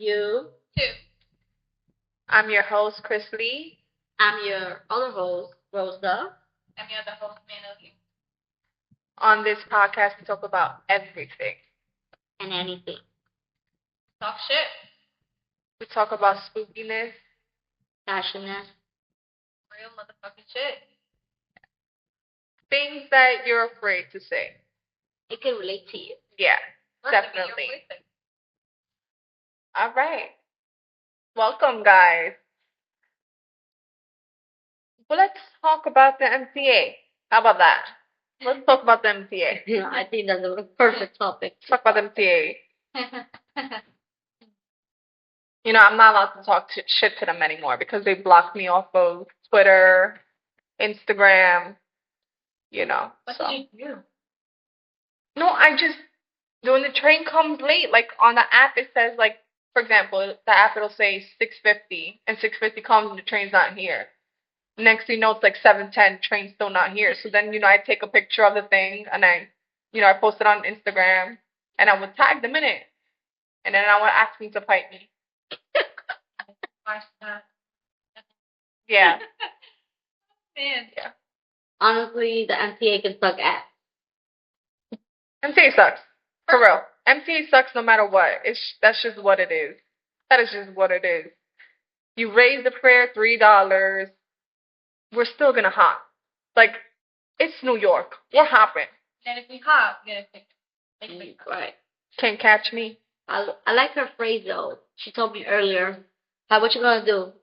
you. Two. I'm your host, Chris Lee. I'm your other host, Rosa. I'm your other host, Manoli. On this podcast, we talk about everything and anything. Talk shit. We talk about spookiness, Passionate. Real motherfucking shit. things that you're afraid to say. It can relate to you. Yeah, definitely. All right. Welcome, guys. Well, let's talk about the MTA. How about that? Let's talk about the MTA. Yeah, I think that's a perfect topic. Let's talk about the MTA. You know, I'm not allowed to talk shit to them anymore because they blocked me off of Twitter, Instagram, you know. What so. did you do? No, when the train comes late, like on the app, it says, like, for example, the app, it'll say 6:50, and 6:50 comes and the train's not here. Next thing you know, it's like 7:10, train's still not here. So then, I take a picture of the thing, and I post it on Instagram, and I would tag them in it. And then I would ask me to fight me. Yeah. Man. Yeah. Honestly, the MTA can suck ass. MTA sucks. For real. MTA sucks no matter what. That's just what it is. That is just what it is. You raise the fare $3. We're still gonna hop. Like, it's New York. We're hopping. And if we hop, we're gonna take Right. Can't catch me. I like her phrase though. She told me earlier, what you gonna do?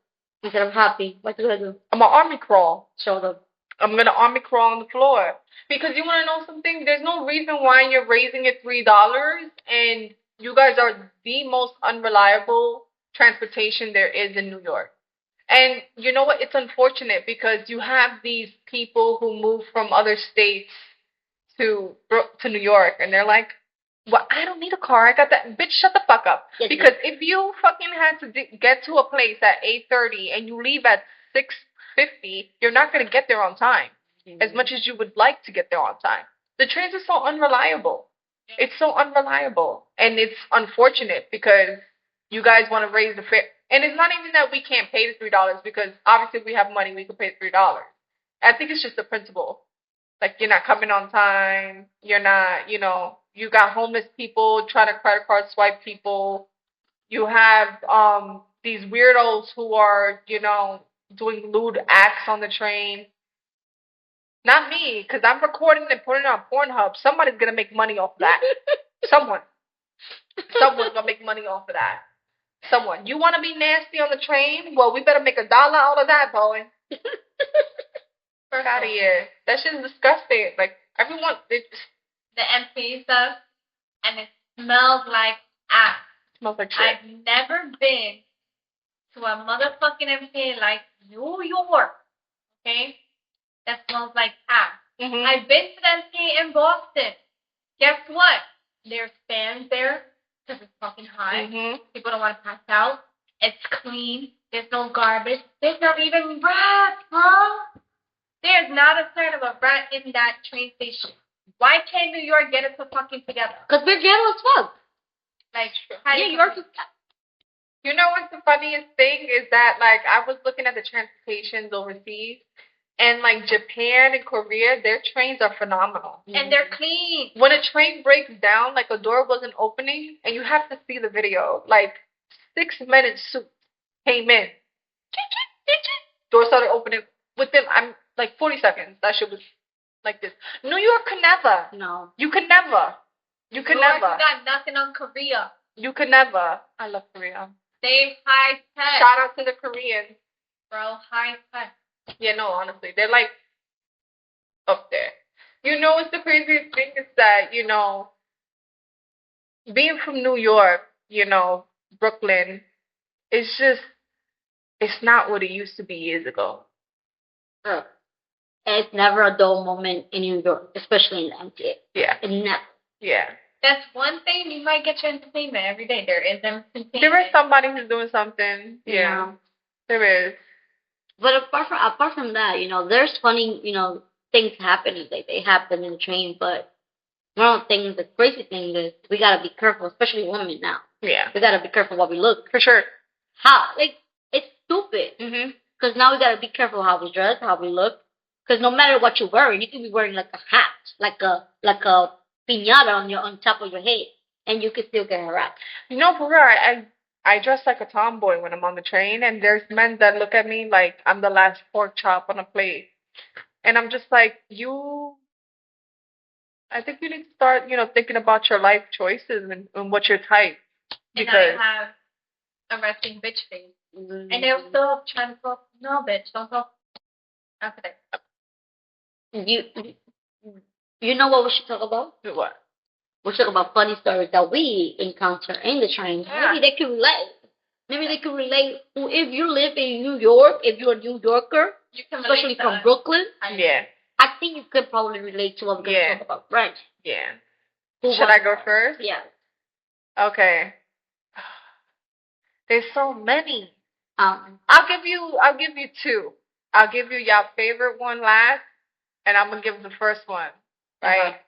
I said, I'm happy. What you gonna do? I'm gonna army crawl. Show them. I'm gonna army crawl on the floor. Because you wanna know something? There's no reason why you're raising it $3, and you guys are the most unreliable transportation there is in New York. And you know what? It's unfortunate because you have these people who move from other states to New York, and they're like, well, I don't need a car. I got that. Bitch, shut the fuck up. Yes, because if you fucking had to get to a place at 8:30 and you leave at 6:50, you're not going to get there on time. Mm-hmm. As much as you would like to get there on time. The trains are so unreliable. It's so unreliable. And it's unfortunate because you guys want to raise the fare. And it's not even that we can't pay the $3 because obviously if we have money, we can pay the $3. I think it's just the principle. Like, you're not coming on time. You're not, you got homeless people trying to credit card swipe people. You have these weirdos who are, doing lewd acts on the train. Not me, because I'm recording and putting it on Pornhub. Somebody's going to make money off of that. Someone's going to make money off of that. Someone. You want to be nasty on the train? Well, we better make $1 out of that, boy. Get out of here. That shit is disgusting. Like, everyone, the MTA stuff, and it smells like ass. It smells like shit. I've never been to a motherfucking MTA like New York, okay? That smells like ass. Mm-hmm. I've been to the MTA in Boston. Guess what? There's fans there because it's fucking hot. Mm-hmm. People don't want to pass out. It's clean. There's no garbage. There's not even rats, bro. There's not a sign of a rat in that train station. Why can't New York get it fucking together? Because we're ghetto as fuck. Like, New York is... You know what's the funniest thing is that, like, I was looking at the transportations overseas, and, like, Japan and Korea, their trains are phenomenal. And they're clean. When a train breaks down, like, a door wasn't opening, and you have to see the video, like, 6 men in suits came in. Door started opening. Within, 40 seconds. That shit was like this. New York could never. No. You could never. You could never. You got nothing on Korea. You could never. I love Korea. They high tech. Shout out to the Koreans. Bro, high tech. Yeah, no, honestly. They're like up there. You know what's the craziest thing is that, being from New York, Brooklyn, it's not what it used to be years ago. Sure. It's never a dull moment in New York, especially in the MTA. Yeah. Never. Yeah. That's one thing. You might get your entertainment every day. There is entertainment. There is somebody who's doing something. Yeah. There is. But apart from that, there's funny, things happening. They happen in the train. But one of the things, the crazy thing is we gotta be careful, especially women now. Yeah. We gotta be careful what we look. For sure. How, like, it's stupid. Mm-hmm. Because now we gotta be careful how we dress, how we look. Because no matter what you're wearing, you can be wearing like a hat, like a piñata on top of your head, and you can still get harassed. You know, for real, I dress like a tomboy when I'm on the train, and there's men that look at me like I'm the last pork chop on a plate. And I'm just like, I think you need to start, thinking about your life choices and what your type. And Because I have a resting bitch face. And they're still trying to talk. No, bitch, don't talk. After that. You you know what we should talk about? what? We'll talk about funny stories that we encounter in the train. Yeah. Maybe they can relate. Maybe they can relate. If you live in New York, if you're a New Yorker, You can especially relate to from us. Brooklyn, Yeah. I think you could probably relate to what we're going to Yeah. talk about. Right. Yeah. Who Should I wants go to first? Yeah. Okay. There's so many. Um, I'll give you two. I'll give you your favorite one last, and I'm gonna give the first one. Right. Uh-huh.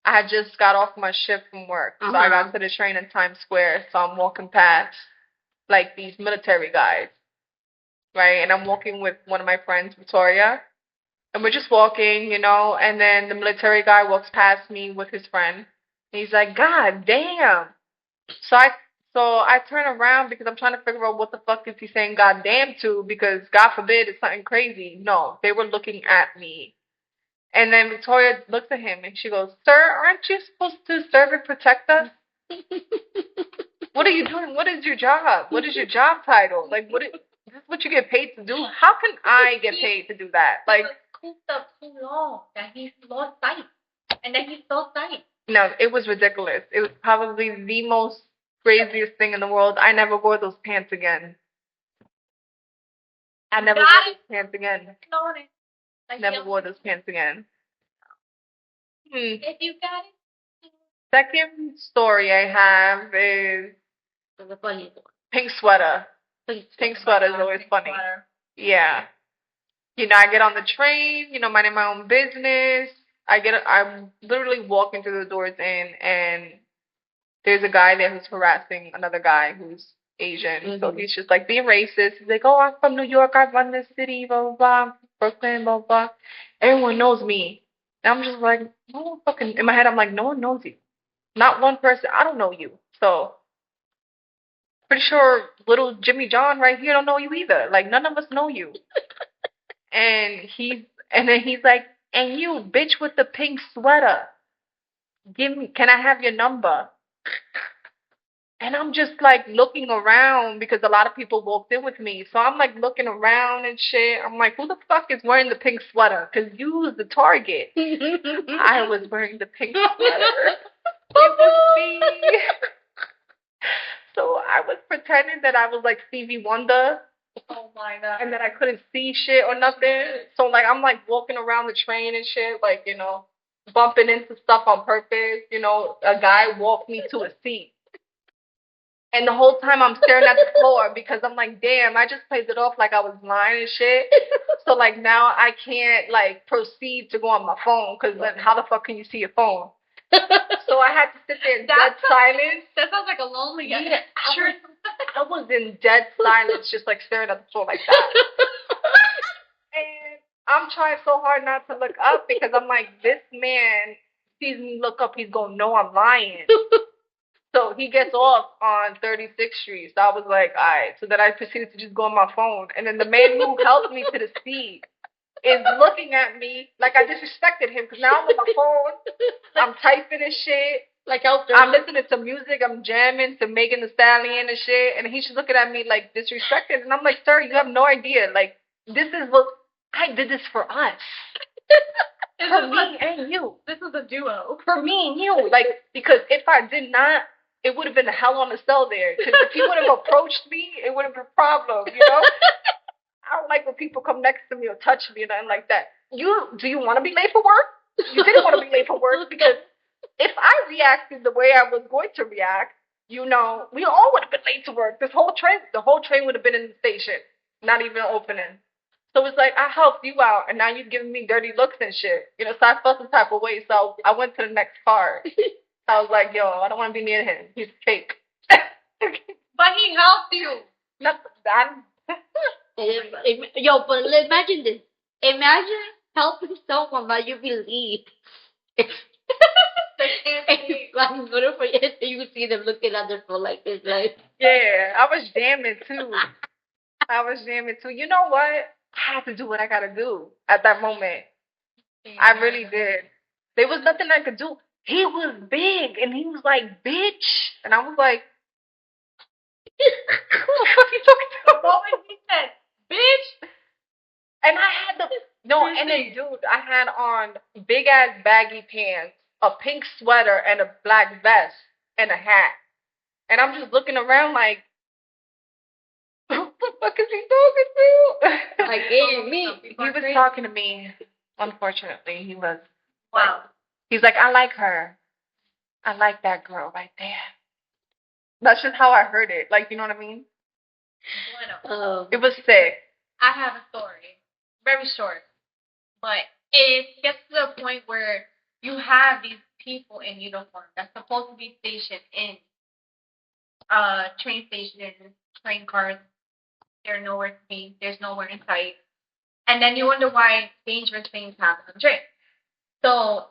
I had just got off my shift from work, so I got to the train in Times Square. So I'm walking past like these military guys, right? And I'm walking with one of my friends, Victoria, and we're just walking, and then the military guy walks past me with his friend. And he's like, "God damn!" So I turn around because I'm trying to figure out what the fuck is he saying "God damn" to, because God forbid it's something crazy. No, they were looking at me. And then Victoria looks at him and she goes, "Sir, aren't you supposed to serve and protect us? What are you doing? What is your job? What is your job title? Like, this is what you get paid to do? How can I get paid to do that?" He Like, was cooped up too long that he's lost sight. And then he's so sight. no, it was ridiculous. It was probably the most craziest thing in the world. I never wore those pants again. I never wore those pants again. Like, Never wore those pants again. If you got it. Second story I have is the funny one. pink sweater. Pink sweater is always funny. Yeah. I get on the train, minding my own business. I'm literally walking through the doors and there's a guy there who's harassing another guy who's Asian. Mm-hmm. So he's just like being racist. He's like, "Oh, I'm from New York. I run this city, blah, blah, blah. Brooklyn, blah, blah. Everyone knows me." And I'm just like, no one fucking, in my head, I'm like, no one knows you. Not one person. I don't know you. So pretty sure little Jimmy John right here don't know you either. Like, none of us know you. And then he's like, "And you, bitch with the pink sweater, can I have your number?" And I'm just like looking around because a lot of people walked in with me. So I'm like looking around and shit. I'm like, who the fuck is wearing the pink sweater? Because you was the target. I was wearing the pink sweater. It was me. So I was pretending that I was like Stevie Wonder. Oh my God. And that I couldn't see shit or nothing. So like I'm like walking around the train and shit, like, bumping into stuff on purpose. A guy walked me to a seat. And the whole time I'm staring at the floor because I'm like, damn, I just played it off like I was lying and shit. So like now I can't like proceed to go on my phone because then how the fuck can you see your phone? So I had to sit there in dead silence. That sounds like a lonely guy. Yeah, I was in dead silence, just like staring at the floor like that. And I'm trying so hard not to look up because I'm like, this man sees me look up, he's gonna know I'm lying. So he gets off on 36th Street. So I was like, all right. So then I proceeded to just go on my phone. And then the man who helped me to the seat is looking at me like I disrespected him because now I'm on my phone. I'm typing and shit. I'm listening to music. I'm jamming to Megan Thee Stallion and shit. And he's just looking at me like disrespected. And I'm like, sir, you have no idea. Like, this is what I did this for us. For me and you. This is a duo. For me and you. Like, because if I did not, it would have been a hell on the cell there. Because if he would have approached me, it would have been a problem, I don't like when people come next to me or touch me or nothing like that. Do you want to be late for work? You didn't want to be late for work because if I reacted the way I was going to react, we all would have been late to work. The whole train would have been in the station, not even opening. So it's like, I helped you out, and now you're giving me dirty looks and shit. So I felt some type of way, so I went to the next car. I was like, yo, I don't want to be near him. He's fake. But he helped you. Not that. Yo, but imagine this. Imagine helping someone that you believe. They can't And see. like, in order for you, you see them looking at their phone like this, like. Yeah, I was jamming too. I was jamming too. You know what? I had to do what I gotta do at that moment. I really did. There was nothing I could do. He was big and he was like, bitch. And I was like, who the fuck you talking The to? moment he said, "Bitch," And I had the no, and then dude, I had on big ass baggy pants, a pink sweater, and a black vest and a hat. And I'm just looking around like, who the fuck is he talking to? Like, hey, me. He was talking to me. Unfortunately, he was. wow. He's like, I like her. I like that girl right there. That's just how I heard it. Like, you know what I mean? Bueno. It was sick. I have a story. Very short. But it gets to the point where you have these people in uniform that's supposed to be stationed in train stations, train cars. They're nowhere to be. There's nowhere in sight. And then you wonder why dangerous things happen on the train. So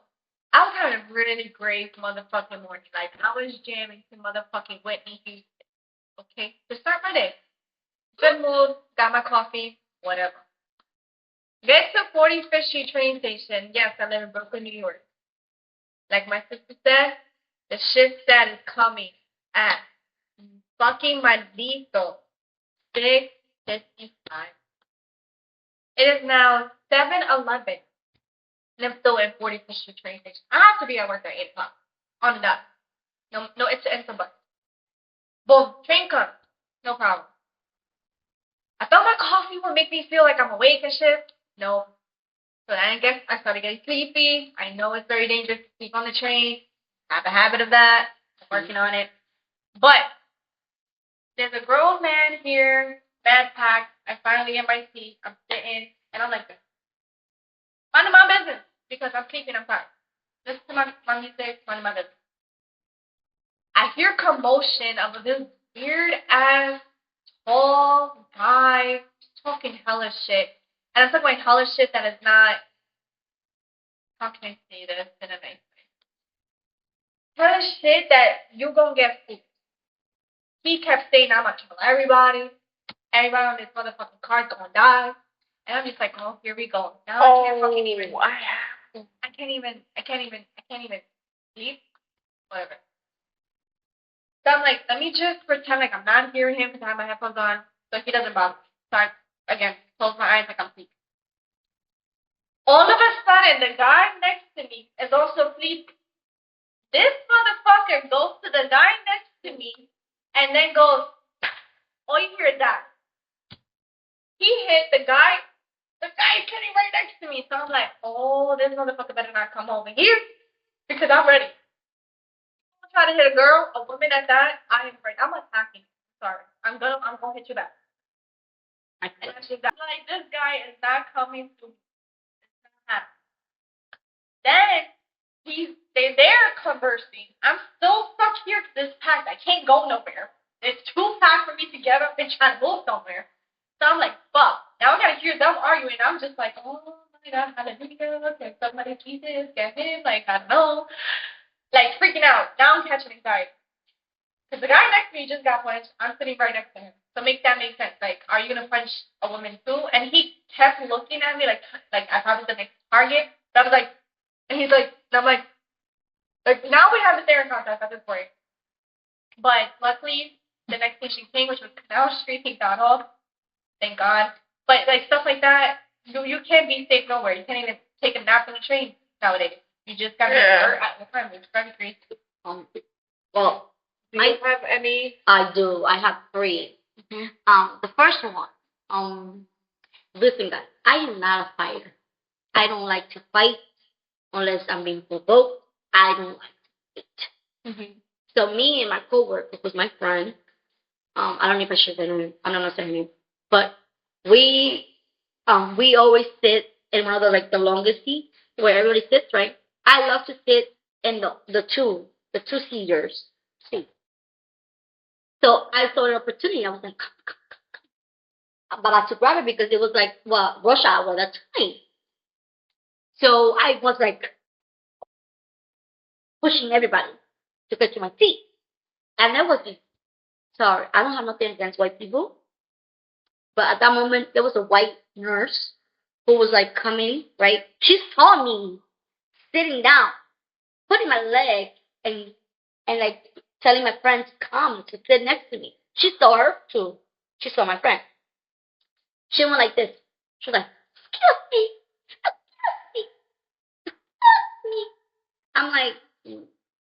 I was having a really great motherfucking morning. Like I was jamming to motherfucking Whitney Houston. Okay? To start my day. Good mood, got my coffee, whatever. Get to 45th Street train station. Yes, I live in Brooklyn, New York. Like my sister said, the shift set is coming at fucking maldito 6:55. It is now 7:11. And I'm still in 45th Street train station. I have to be at work at 8 o'clock. On the dot. No, it's a bus. Boom, train comes. No problem. I thought my coffee would make me feel like I'm awake and shit. No. So then I started getting sleepy. I know it's very dangerous to sleep on the train. I have a habit of that. I'm working on it. But there's a grown man here, bad pack. I finally get my seat. I'm sitting, and I'm like this. Minding my business because I'm sleeping. I'm tired. Listen to my music. Minding my business. I hear commotion of this weird ass tall guy talking hella shit. And I'm talking about hella shit that is not. How can I say this in a nice way? Hella shit that you gonna get fooled. He kept saying I'm gonna kill everybody. Everybody on this motherfucking car's gonna die. And I'm just like, oh, here we go. Now I can't fucking even. I can't even sleep. Whatever. So I'm like, let me just pretend like I'm not hearing him because I have my headphones on, so he doesn't bother me. So I, again, close my eyes like I'm sleeping. All of a sudden, the guy next to me is also sleeping. This motherfucker goes to the guy next to me and then goes, oh, you hear that? He hit the guy is sitting right next to me. So I'm like, oh, this motherfucker better not come over here because I'm ready. I'm trying to hit a girl, a woman at that, I am ready. I'm attacking. Sorry. I'm gonna hit you back. And actually, like, this guy is not coming to me. It's not happening. Then they're there conversing. I'm still stuck here because it's packed. I can't go nowhere. It's too packed for me to get up and try to move somewhere. So I'm like, fuck. Now I gotta hear them arguing. I'm just like, oh my god, hallelujah. Can somebody please get him? Like, I don't know. Like, freaking out. Now I'm catching anxiety. Because the guy next to me just got punched. I'm sitting right next to him. So make that make sense. Like, are you gonna punch a woman too? And he kept looking at me like I thought it was the next target. So I was like, and he's like, and I'm like now we have the staring contest at this point. But luckily, the next station came, which was Canal Street. He got off. Thank God. But like stuff like that, you can't be safe nowhere. You can't even take a nap on the train nowadays. You just gotta be alert at the time. It's very crazy. Well, do you have any? I do. I have 3. Mm-hmm. The first one. Listen, guys. I am not a fighter. I don't like to fight unless I'm being provoked. I don't like to fight. Mm-hmm. So me and my coworker, who's my friend, I don't know if I should say her name. I don't know her name, but we always sit in one of the longest seats where everybody sits, right? I love to sit in the two seaters seat. So I saw an opportunity. I was like, about to grab it because it was like, well, rush hour at that time. So I was like pushing everybody to get to my seat. And that was just, sorry, I don't have nothing against white people. But at that moment, there was a white nurse who was like coming, right? She saw me sitting down, putting my leg and like telling my friend to come to sit next to me. She saw her too. She saw my friend. She went like this. She was like, excuse me, excuse me, excuse me. I'm like,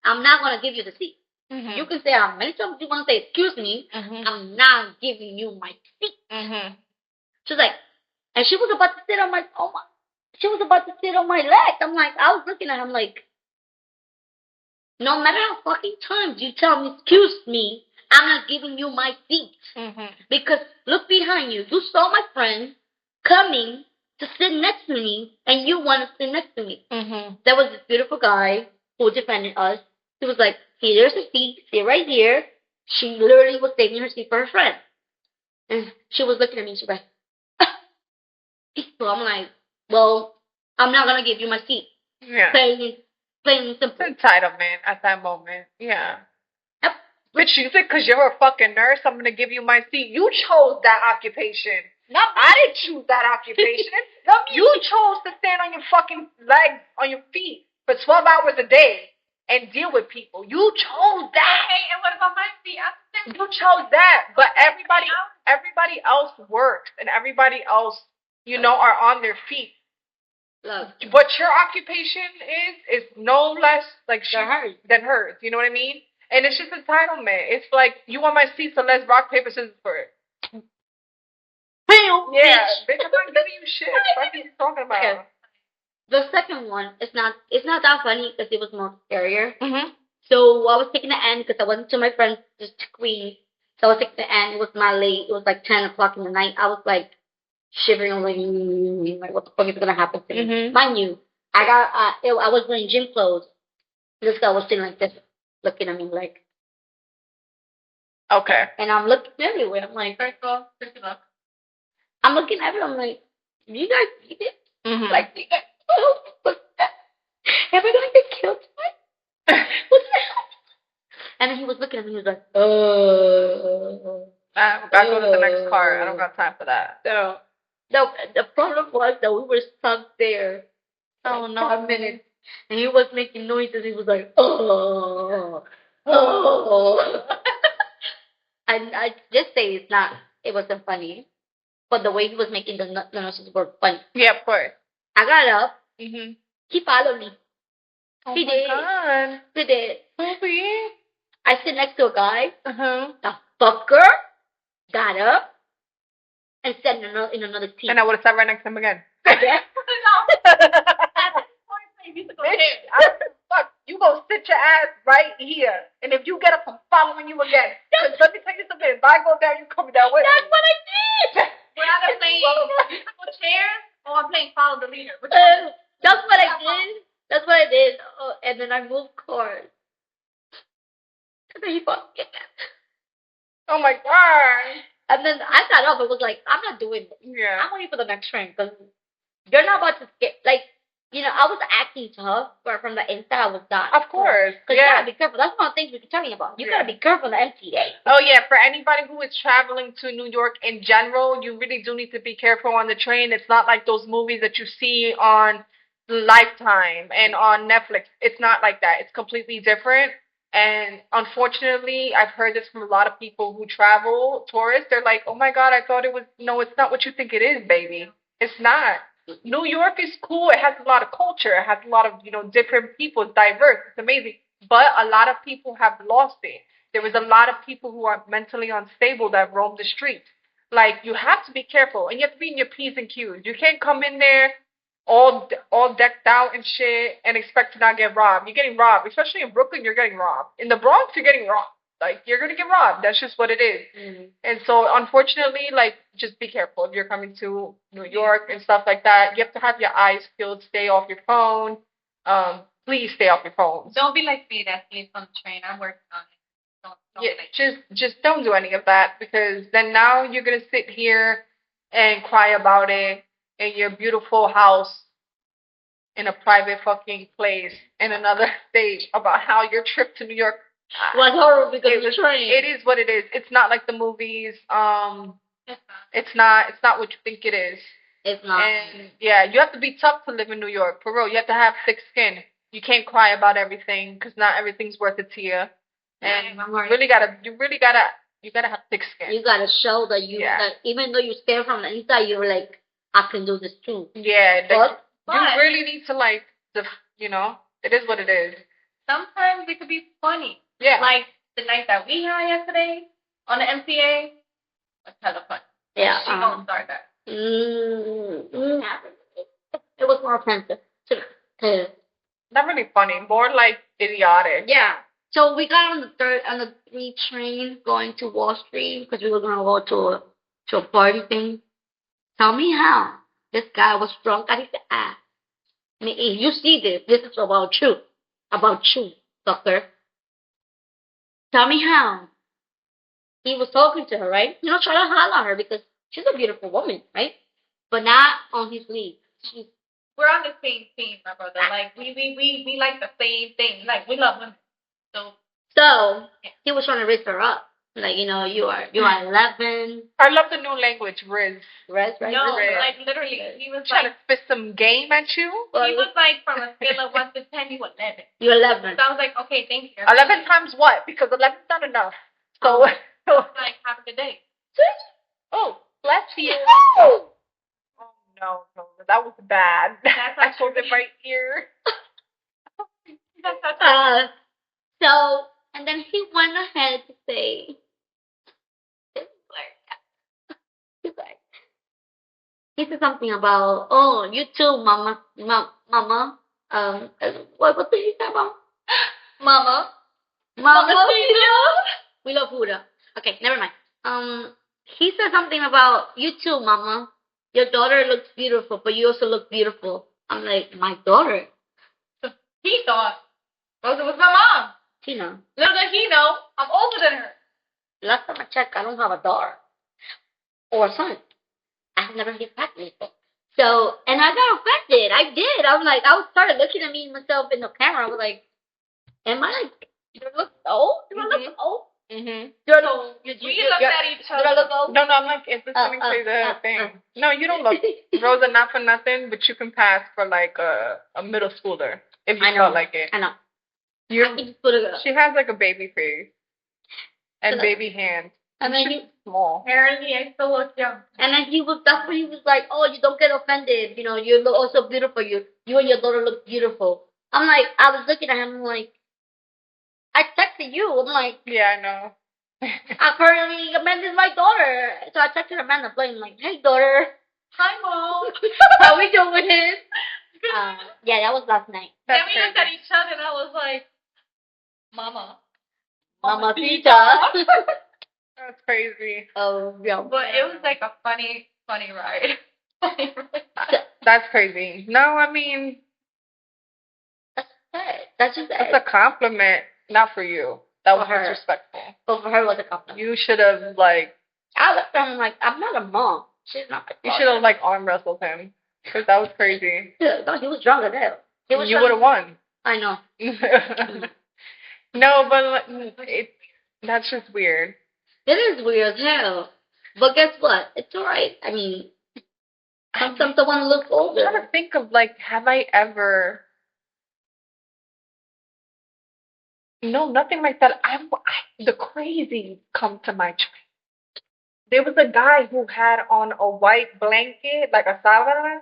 I'm not gonna give you the seat. Mm-hmm. You can say how many times you want to say excuse me. Mm-hmm. I'm not giving you my seat. Mm-hmm. She's like, and she was about to sit on my, oh my, she was about to sit on my leg. I'm like, I was looking at her, I'm like, no matter how fucking times you tell me excuse me, I'm not giving you my seat. Mm-hmm. Because look behind you. You saw my friend coming to sit next to me, and you want to sit next to me. Mm-hmm. There was this beautiful guy who defended us. He was like, see, there's a seat. Sit right here. She literally was saving her seat for her friend. And she was looking at me. She was like, so I'm like, well, I'm not going to give you my seat. Yeah. Plain and simple. It's entitlement at that moment. Yeah. Yep. Bitch, you think because you're a fucking nurse, I'm going to give you my seat? You chose that occupation. Not I didn't choose that occupation. You chose to stand on your fucking legs, on your feet for 12 hours a day and deal with people. You chose that. Hey, and what about my feet? You chose that. But everybody else works and everybody else, are on their feet. Look, What your occupation is no less like than hers. You know what I mean? And it's just entitlement. It's like, you want my seat, so let's rock, paper, scissors for it. Yeah, bitch, I'm not giving you shit. What are you talking about? Okay. The second one, it's not that funny because it was more scarier. Mm-hmm. So I was taking the end because I went to my friend's just to Queens. So I was taking the end. It was not late. It was like 10 o'clock in the night. I was like shivering. I was like, what the fuck is gonna happen to me? Mm-hmm. Mind you, I was wearing gym clothes. This guy was sitting like this, looking at me like. Okay. And I'm looking everywhere. I'm like, First of all, look. I'm looking everywhere. I'm like, you guys see this? Mm-hmm. Like, you guys, what's that? Am I gonna get killed tonight? What's that? And then he was looking at me. He was like, I go to the next car. I don't got time for that. So, the problem was that we were stuck there. Oh, like no. 5 minutes. And he was making noises. He was like, And I just say it wasn't funny. But the way he was making the noises were funny. Yeah, of course. I got up. Mm-hmm. He followed me. Oh, He my did. God. He did. Baby. I sit next to a guy. Uh-huh. The fucker got up and sat in another seat. And I would have sat right next to him again. Bitch, fuck. You go sit your ass right here. And if you get up, I'm following you again. Because let me tell you something. If I go down, you coming down with me. That's what I did. We're either playing musical chairs or I'm playing follow the leader. That's what I did. That's what I did. Oh, and then I moved cars. And then he fucking. Oh my God. And then I got up and was like, I'm not doing this. Yeah. I'm waiting for the next train because you're not about to skip. Like, I was acting tough, but from the inside, I was done. Of course. Because you gotta be careful. That's one of the things we were talking about. You gotta be careful in the MTA. Oh, yeah. For anybody who is traveling to New York in general, you really do need to be careful on the train. It's not like those movies that you see on Lifetime and on Netflix. It's not like that. It's completely different. And unfortunately, I've heard this from a lot of people who travel, tourists. They're like, oh, my God, I thought it was. No, it's not what you think it is, baby. It's not. New York is cool. It has a lot of culture. It has a lot of, different people. It's diverse. It's amazing. But a lot of people have lost it. There was a lot of people who are mentally unstable that roam the streets. Like, you have to be careful. And you have to be in your P's and Q's. You can't come in there all decked out and shit and expect to not get robbed. You're getting robbed. Especially in Brooklyn, you're getting robbed. In the Bronx, you're getting robbed. Like, you're going to get robbed. That's just what it is. Mm-hmm. And so, unfortunately, like, just be careful if you're coming to New York and stuff like that. You have to have your eyes peeled. Stay off your phone. Please stay off your phone. Don't be like me that sleeps on the train. I'm working on it. Yeah, just don't do any of that because then now you're gonna sit here and cry about it in your beautiful house in a private fucking place in another state about how your trip to New York was horrible because it of the was train. it is what it is. It's not like the movies. It's not what you think it is. It's not. And yeah, you have to be tough to live in New York. For real, you have to have thick skin. You can't cry about everything because not everything's worth it to you. And you gotta have thick skin. You gotta show that that even though you stare from the inside, you're like, I can do this too. Yeah, But you really need to like it is what it is. Sometimes it could be funny. Yeah. Like the night that we had yesterday on the MTA was hella fun. Yeah. She gonna start that. It was more offensive. Not really funny, more like idiotic. Yeah. So we got on the 3 train going to Wall Street because we were gonna go to a party thing. Tell me how this guy was drunk at his ass. I mean, if you see this is about you, sucker. Tell me how he was talking to her, right? You know, trying to holler at her because she's a beautiful woman, right? But not on his league. We're on the same team, my brother. Like we like the same thing. Like we love women. So he was trying to raise her up. Like, you are 11. I love the new language, Riz. Riz, right? No, Riz. like literally, he was trying like to spit some game at you. He was like from a scale of 1 to 10, you 11. You're 11. So I was like, okay, thank you. 11 times what? Because 11's not enough. So, like, have a good day. Oh, bless you. Oh no, that was bad. That's I pulled it right here. So, and then he went ahead to say, he said something about, oh, you too, mama, mama. What did he say about? Mama. We love Huda. Okay, never mind. He said something about, you too, mama. Your daughter looks beautiful, but you also look beautiful. I'm like, my daughter? He thought. Well, it was my mom. Tina. Little did he know, I'm older than her. Last time I checked, I don't have a daughter. Or a son. I have never been pregnant before. So, and I got offended. I did. I was like, I started looking at me myself in the camera. I was like, am I like, do I look old? Do I look old? Mm-hmm. We looked at each other. Do I look old? No, I'm like, it's listening to the thing. No, you don't look, Rosa, not for nothing, but you can pass for like a middle schooler if you felt like it. I know. She has like a baby face and baby hands. And then he's small. Apparently, I still look young. And then that's when he was like, oh, you don't get offended. You know, you look also beautiful. You and your daughter look beautiful. I'm like, I was looking at him, I'm like, I texted you. I'm like, yeah, I know. apparently, Amanda's my daughter. So I texted Amanda, playing like, hey, daughter. Hi, Mom. How we doing? Yeah, that was last night. Then we looked at each other and I was like, Mama. Mamacita. That's crazy. Oh, yeah. But it was like a funny ride. That's crazy. No, I mean, That's just a compliment. Not for you. That was disrespectful. But for her, it was a compliment. You should have, like... I looked at him like, I'm not a mom. She's not my daughter. You should have, like, arm wrestled him. Because that was crazy. Yeah, no, he was drunk as hell. You would have won. I know. No, but that's just weird. It is weird as hell. But guess what? It's alright. I mean, sometimes someone looks older. I'm trying to think of, like, have I ever... No, nothing like that. The crazies come to my train. There was a guy who had on a white blanket, like a sábana,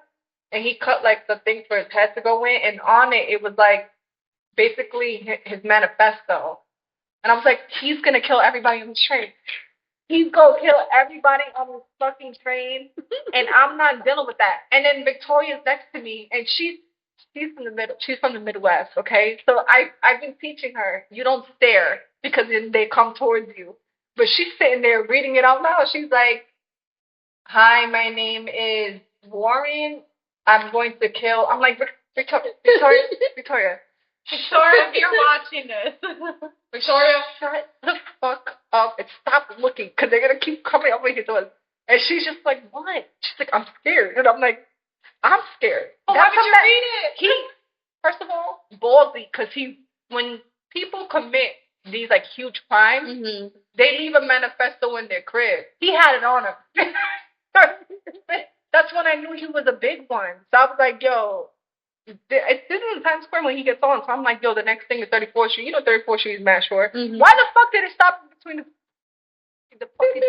and he cut like the thing for his head to go in, and on it was like basically his manifesto. And I was like, he's gonna kill everybody on the train. He's gonna kill everybody on this fucking train, and I'm not dealing with that. And then Victoria's next to me, and she's from the Midwest, okay? So I've been teaching her, you don't stare because then they come towards you. But she's sitting there reading it out loud. She's like, hi, my name is Warren. I'm going to kill. I'm like, Victoria, Victoria, if you're watching this. Victoria, shut the fuck up and stop looking, because they're gonna keep coming over here to us. And she's just like, what? She's like, I'm scared. And I'm like, I'm scared. Oh, why would you read it? He, first of all, ballsy, because when people commit these like huge crimes, they leave a manifesto in their crib. He had it on him. That's when I knew he was a big one. So I was like, yo, it's in Times Square when he gets on. So I'm like, yo, the next thing is 34th Street. You know 34th Street is mad short. Why the fuck did it stop between the fucking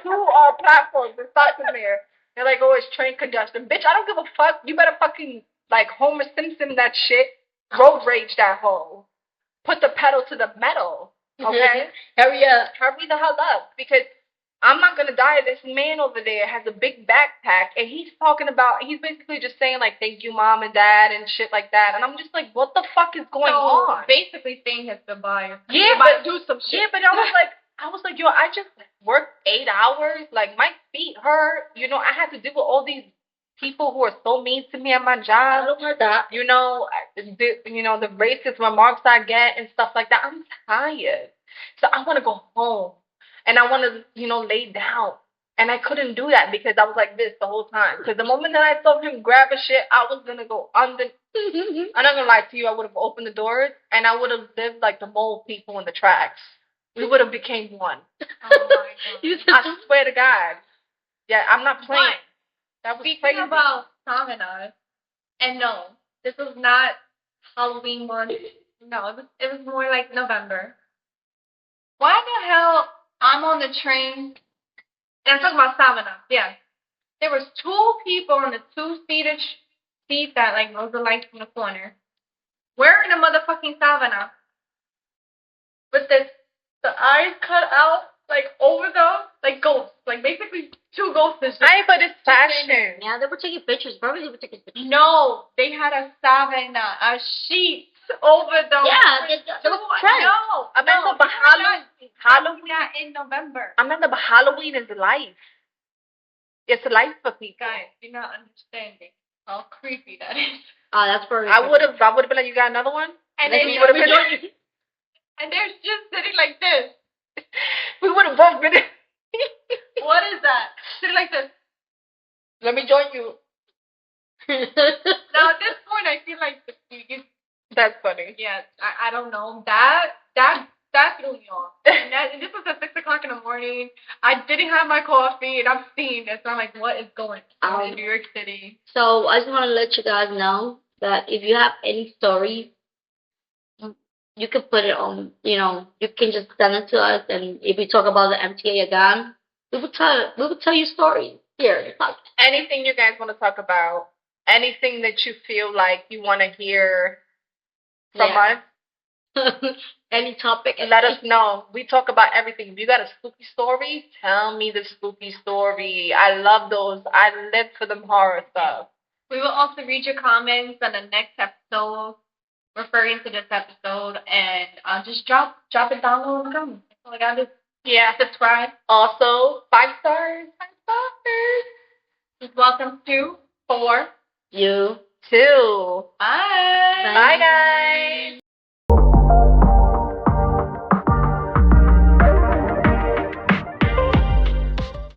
two platforms? It stopped in there. They're like, oh, it's train congestion. Bitch, I don't give a fuck. You better fucking, like, Homer Simpson that shit. Road rage that hole. Put the pedal to the metal. Okay? Hurry up. Hurry the hell up. Because I'm not gonna die. This man over there has a big backpack, and he's basically just saying, like, thank you, mom and dad, and shit like that. And I'm just like, what the fuck is going on? Basically saying his goodbye. Yeah, but do some shit. Yeah, but I was like, yo, I just worked 8 hours. Like, my feet hurt. You know, I had to deal with all these people who are so mean to me at my job. I don't want that. You know, the racist remarks I get and stuff like that. I'm tired. So I want to go home. And I want to, lay down. And I couldn't do that because I was like this the whole time. Because the moment that I saw him grab a shit, I was going to go under. I'm not going to lie to you. I would have opened the doors and I would have lived like the mole people in the tracks. We would have became one. Oh, my God. I swear to God. Yeah, I'm not playing. But that was speaking crazy. About Samanas, and no, this was not Halloween month. No, it was more like November. Why the hell I'm on the train, and I'm talking about Savannah, yeah. There was 2 people on the 2-seated seat that, like, was the lights in the corner. Wearing a motherfucking Savannah. With the eyes cut out, like, over like, ghosts. Like, basically 2 ghosts. But it's fashion. Yeah, they were taking pictures. Probably they were taking pictures. No, they had a Savannah, a sheet over the. Yeah, they were trends. No, I meant the Halloween. Not in November. I meant the Halloween is life. It's life for people. Guys, you're not understanding how creepy that is. Oh, that's for. I would have been like, you got another one? And then then you would have been. And they're just sitting like this. We would have both been. What is that? Sitting like this. Let me join you. Now at this point, I feel like That's funny. Yeah, I don't know. That threw me off. And this was at 6:00 in the morning. I didn't have my coffee, and I'm seeing this. And I'm like, what is going on in New York City? So I just want to let you guys know that if you have any stories, you can put it on. You can just send it to us, and if we talk about the MTA again, we will tell you stories here. Anything you guys want to talk about? Anything that you feel like you want to hear from us? Any topic, let us know. We talk about everything. If you got a spooky story, tell me the spooky story. I love those. I live for them horror stuff. We will also read your comments on the next episode, referring to this episode, and just drop it down below in the comments. That's all I gotta do. Yeah, subscribe. Also, 5 stars. 5 stars. Welcome to 4. You. 2. Bye. Bye, guys.